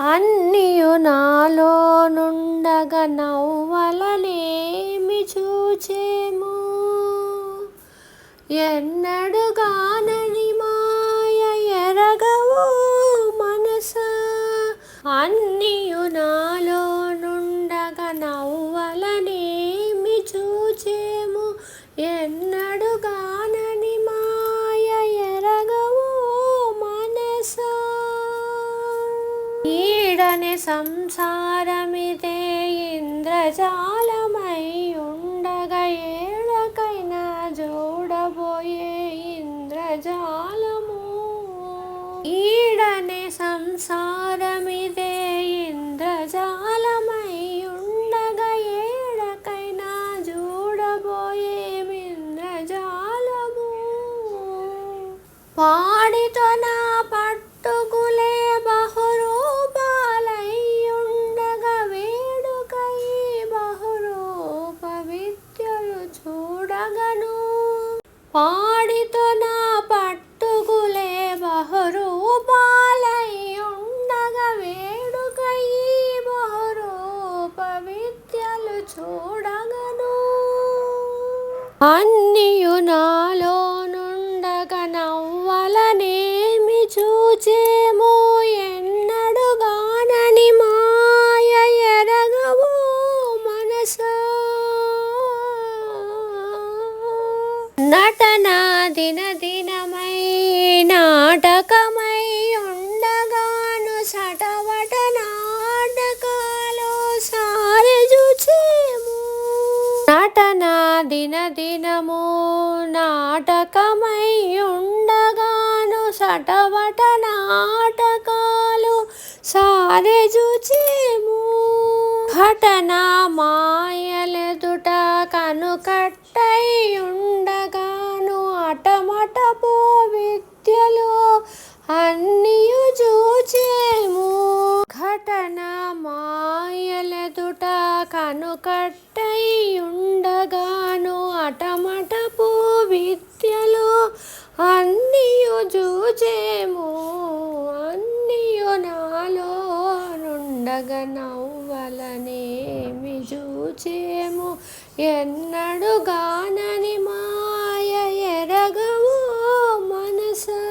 అన్నియు నాలో నుండగా నవ్వలనేమి చూచేమో, ఎన్నడు గానని మాయ ఎరగవు మనసా. అన్నియు నాలో నుండగా నవ్వలనేమి చూచేమో, ఎన్నడు గానని మాయ ఎరగవు మనసా. ఈడనే సంసారమిదే ఇంద్రజాలమై ఉండగా, ఏడకైనా జోడబోయే ఇంద్రజాలము. ఈడనే సంసారమిదే ఇంద్రజాలమై ఉండగా, ఏడకైనా జోడబోయే ఇంద్రజాలము. పాడితో నా పట్టుకులే బహురూపాలై ఉండగా, వేడుకై బహురూప విద్యలు చూడగను. పాడితో నా పట్టుకులే బహురూపాలై ఉండగా, వేడుకై బహురూప విద్యలు చూడగను. అన్నియు నాలో నుండగా నవ్వలనేమి చూచేమో, ఎన్నడు గానని మాయ ఎరగవు మనసా. నటన దినదినమై నాటకమై ఉండగాను, సటవట నాటకాలు సారె చూచేము. నటన దినదినము నాటకమై ఉండగాను, సటవట నాటకాలు సారె చూచేము. ఘటన మాయలెదుట కనుకట్టై ఉండగాను, అటమటపో విద్యలు అన్నియు చూచేము. ఘటన మాయలెదుట కనుకట్టై ఉండగాను, అటమటపో విద్యలు అన్నియు చూచేము. అన్నియు నాలో నుండగా నవ్వలనేమి చూచేము, ఎన్నడు గానని మాయ ఎరగవు మనసా.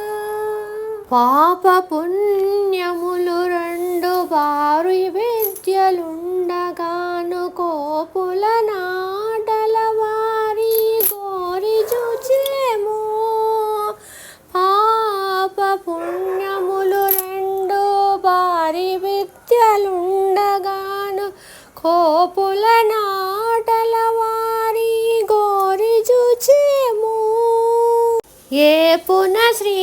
పాప పుణ్యములు రెండు వారు విద్యలుండగాను, కోపుల నాటల వారి గోరి చూచేము. పాప పుణ్యములు రెండు వారి విద్యలుండగాను, కోపుల నాటల వారి గోరి చూచేము. ఏ పున శ్రీ